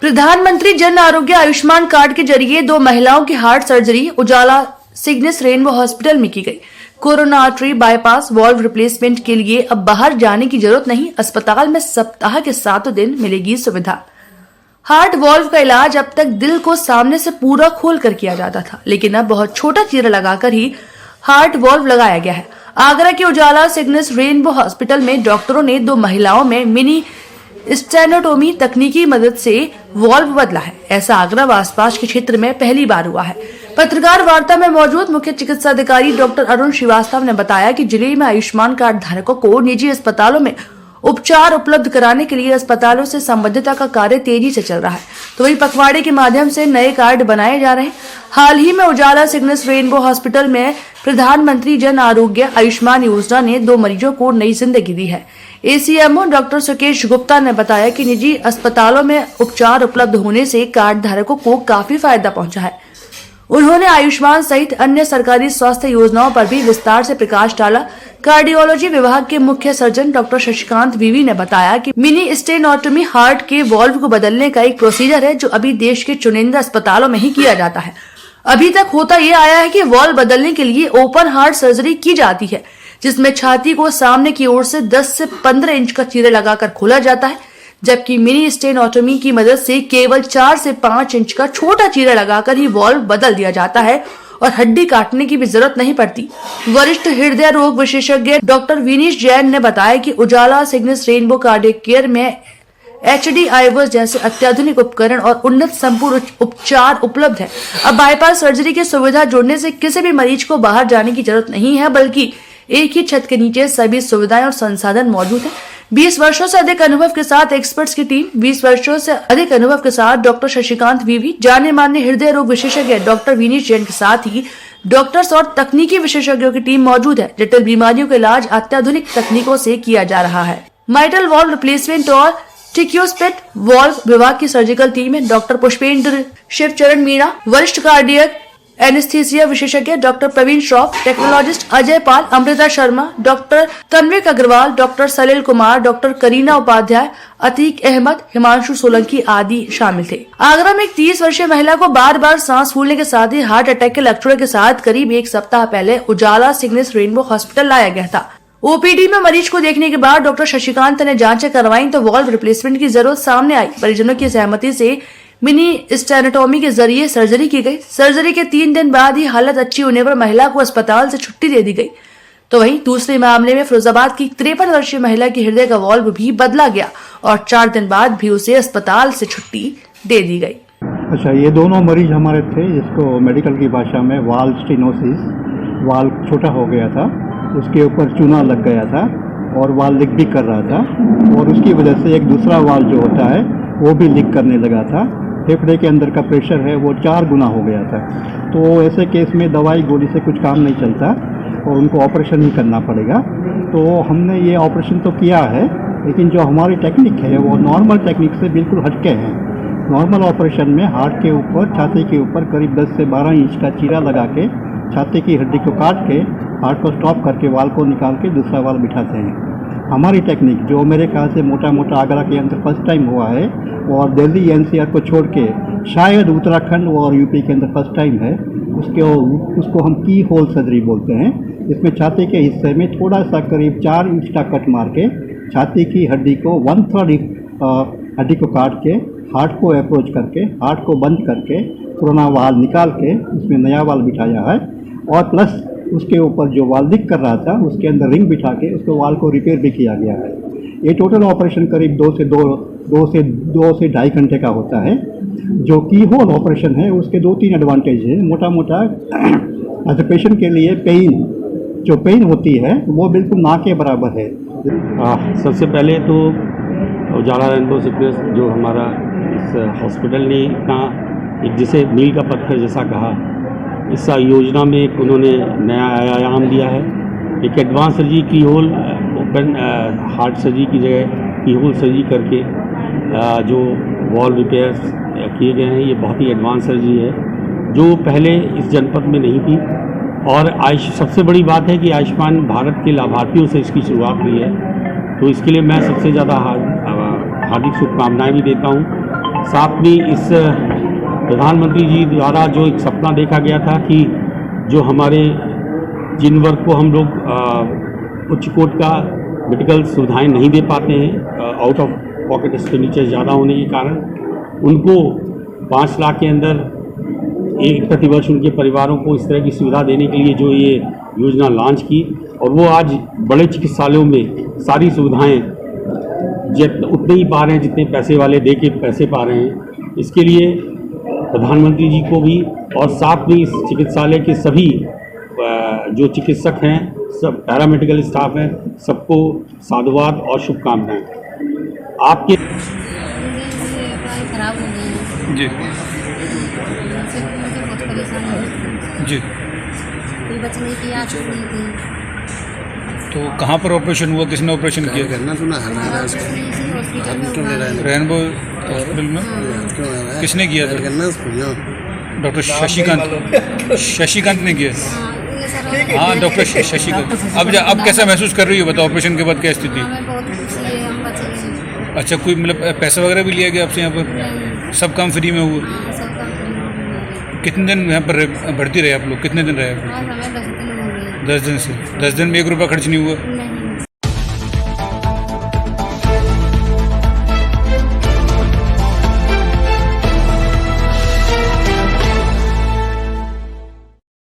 प्रधानमंत्री जन आरोग्य आयुष्मान कार्ड के जरिए 2 महिलाओं की हार्ट सर्जरी उजाला सिग्नेस रेनबो हॉस्पिटल में की गई। Corona artery bypass valve replacement के लिए अब बाहर जाने की जरूरत नहीं, अस्पताल में सप्ताह के 7 दिन मिलेगी सुविधा। हार्ट वॉल्व का इलाज अब तक दिल को सामने से पूरा खोल कर किया जाता था, लेकिन अब बहुत छोटा चीरा लगाकर ही हार्ट वॉल्व लगाया गया है। आगरा के उजाला सिग्नेस रेनबो हॉस्पिटल में डॉक्टरों ने 2 महिलाओं में मिनी स्टेनोटोमी तकनीकी मदद से वॉल्व बदला है। ऐसा आगरा व आसपास के क्षेत्र में पहली बार हुआ है। पत्रकार वार्ता में मौजूद मुख्य चिकित्सा अधिकारी डॉक्टर अरुण श्रीवास्तव ने बताया कि जिले में आयुष्मान कार्ड धारकों को निजी अस्पतालों में उपचार उपलब्ध कराने के लिए अस्पतालों से संबद्धता का कार्य तेजी से चल रहा है, तो वही पखवाड़े के माध्यम से नए कार्ड बनाए जा रहे हैं। हाल ही में उजाला सिग्नेस रेनबो हॉस्पिटल में प्रधानमंत्री जन आरोग्य आयुष्मान योजना ने 2 मरीजों को नई जिंदगी दी है। एसीएमओ डॉक्टर सुकेश गुप्ता ने बताया कि निजी अस्पतालों में उपचार उपलब्ध होने से कार्ड धारकों को काफी फायदा पहुंचा है। उन्होंने आयुष्मान सहित अन्य सरकारी स्वास्थ्य योजनाओं पर भी विस्तार से प्रकाश डाला। कार्डियोलॉजी विभाग के मुख्य सर्जन डॉक्टर शशिकांत वीवी ने बताया कि मिनी स्टेनोटोमी हार्ट के वॉल्व को बदलने का एक प्रोसीजर है जो अभी देश के चुनिंदा अस्पतालों में ही किया जाता है। अभी तक होता ये आया है कि वॉल्व बदलने के लिए ओपन हार्ट सर्जरी की जाती है, जिसमें छाती को सामने की ओर से 10 से 15 इंच का चीरा लगाकर खोला जाता है, जबकि मिनी स्टेनोटोमी की मदद से केवल 4 से 5 इंच का छोटा चीरा लगाकर ही वॉल्व बदल दिया जाता है और हड्डी काटने की भी जरूरत नहीं पड़ती। वरिष्ठ हृदय रोग विशेषज्ञ डॉक्टर विनीश जैन ने बताया कि उजाला सिग्नेस रेनबो कार्डियक केयर में HD आईवॉस जैसे अत्याधुनिक उपकरण और उन्नत संपूर्ण उपचार उपलब्ध है। अब बाईपास सर्जरी की सुविधा जोड़ने से किसी भी मरीज को बाहर जाने की जरूरत नहीं है, बल्कि एक ही छत के नीचे सभी सुविधाएं और संसाधन मौजूद है। 20 वर्षों से अधिक अनुभव के साथ एक्सपर्ट्स की टीम, 20 वर्षों से अधिक अनुभव के साथ डॉक्टर शशिकांत वीवी, जाने माने हृदय रोग विशेषज्ञ डॉक्टर विनीश जैन के साथ ही डॉक्टर्स और तकनीकी विशेषज्ञों की टीम मौजूद है। जटिल बीमारियों का इलाज अत्याधुनिक तकनीकों से किया जा रहा है। माइटल वॉल्व रिप्लेसमेंट और टिक्योस्पेट वॉल्व विभाग की सर्जिकल टीम है। डॉक्टर पुष्पेंद्र शिवचरण मीणा, वरिष्ठ कार्डियक एनेस्थीसिया विशेषज्ञ doctor Praveen Shroff, technologist Ajay Pal, Amrita Sharma, doctor तन्विक Agarwal, doctor सलील कुमार, डॉक्टर करीना उपाध्याय, अतीक अहमद, हिमांशु सोलंकी आदि शामिल थे। आगरा में एक 30 वर्षीय महिला को बार बार सांस फूलने के साथ ही हार्ट अटैक के लक्षणों के साथ करीब 1 सप्ताह पहले उजाला सिग्नेस रेनबो हॉस्पिटल लाया गया था। ओपीडी में मरीज को देखने के बाद डॉक्टर शशिकांत ने जांचें करवाई तो वॉल्व रिप्लेसमेंट की जरूरत सामने आई। परिजनों की सहमति से मिनी स्टेनोटोमी के जरिए सर्जरी की गई। सर्जरी के 3 दिन बाद ही हालत अच्छी होने पर महिला को अस्पताल से छुट्टी दे दी गई। तो वहीं दूसरे मामले में फिरोजाबाद की 53 वर्षीय महिला की हृदय का वॉल्व भी बदला गया और 4 दिन बाद भी उसे अस्पताल से छुट्टी दे दी गई। अच्छा, ये दोनों मरीज हमारे थे जिसको मेडिकल की भाषा में वाल्व स्टेनोसिस, वाल्व छोटा हो गया था, उसके ऊपर चूना लग गया था और वाल्व लीक भी कर रहा था और उसकी वजह से एक दूसरा वाल्व जो होता है वो भी लीक करने लगा था। फेफड़े के अंदर का प्रेशर है वो 4 गुना हो गया था। तो ऐसे केस में दवाई गोली से कुछ काम नहीं चलता और उनको ऑपरेशन ही करना पड़ेगा। तो हमने ये ऑपरेशन तो किया है, लेकिन जो हमारी टेक्निक है वो नॉर्मल टेक्निक से बिल्कुल हटके हैं। नॉर्मल ऑपरेशन में हार्ट के ऊपर, छाती के ऊपर करीब 10 से 12 इंच का चीरा लगा के छाती की हड्डी को काट के हार्ट को स्टॉप करके वाल्व को निकाल के दूसरा वाल्व बिठाते हैं। हमारी टेक्निक जो मेरे ख्याल से मोटा मोटा आगरा के अंदर फर्स्ट टाइम हुआ है और दिल्ली NCR को छोड़ के शायद उत्तराखंड और यूपी के अंदर फर्स्ट टाइम है, उसको हम की होल सर्जरी बोलते हैं। इसमें छाती के हिस्से में थोड़ा सा करीब 4 इंच का कट मार के छाती की हड्डी को 1/3 हड्डी को काट के हार्ट को अप्रोच करके हार्ट को बंद करके पुराना वाल्व निकाल के उसमें नया वाल्व बिठाया है और प्लस उसके ऊपर जो वाल्व लीक कर रहा था उसके अंदर रिंग बिठा के उसको वाल्व को रिपेयर भी किया गया है। ये टोटल ऑपरेशन करीब 2 से 2.5 घंटे का होता है। जो की होल ऑपरेशन है उसके 2-3 एडवांटेज है। मोटा मोटा एज ए पेशेंट के लिए जो पेन होती है वो बिल्कुल ना के बराबर है। सबसे पहले तो उजाला रेनबो सिग्नेस जो हमारा इस हॉस्पिटल ने इतना एक जिसे मील का पत्थर जैसा कहा, इस योजना में एक उन्होंने नया आयाम दिया है। एक एडवांस सर्जरी की होल ओपन हार्ट सर्जरी की जगह की होल सर्जरी करके जो वॉल्व रिपेयर्स किए गए हैं, ये बहुत ही एडवांस सर्जरी है जो पहले इस जनपद में नहीं थी। और सबसे बड़ी बात है कि आयुष्मान भारत के लाभार्थियों से इसकी शुरुआत हुई है, तो इसके लिए मैं सबसे ज़्यादा हार्दिक शुभकामनाएँ भी देता हूँ साथ में इस प्रधानमंत्री जी द्वारा जो एक सपना देखा गया था कि जो हमारे जिन वर्ग को हम लोग उच्च कोट का मेडिकल सुविधाएं नहीं दे पाते हैं आउट ऑफ पॉकेट एक्सपेंडिचर ज़्यादा होने के कारण, उनको 5 लाख के अंदर एक प्रतिवर्ष उनके परिवारों को इस तरह की सुविधा देने के लिए जो ये योजना लॉन्च की, और वो आज बड़े चिकित्सालयों में सारी सुविधाएं उतने ही पा रहे हैं जितने पैसे वाले दे के पैसे पा रहे हैं। इसके लिए प्रधानमंत्री जी को भी और साथ में इस चिकित्सालय के सभी जो चिकित्सक हैं, सब पैरामेडिकल स्टाफ हैं, सबको साधुवाद और शुभकामनाएं। आपके खराब हो गए हैं जी मुझे बहुत परेशानी है। जी। कोई बचने की आस नहीं थी। तो कहाँ पर ऑपरेशन हुआ, किसने ऑपरेशन किया? रेनबो हॉस्पिटल में किसने किया था? डॉक्टर शशिकांत ने किया। हाँ, डॉक्टर शशिकांत। अब कैसा महसूस कर रही हो, बताओ, ऑपरेशन के बाद क्या स्थिति? हमें बहुत खुशी है, हम बच गए। अच्छा, कोई मतलब पैसा वगैरह भी लिया गया आपसे यहाँ पर? सब काम फ्री में हुआ? सब काम कितने दिन यहाँ पर भर्ती रहे आप लोग? कितने दिन रहे आप लोग? आज हमें 10 दिन हो गए। 10 दिन से। 10 दिन में 1 रुपया खर्च नहीं हुआ? नहीं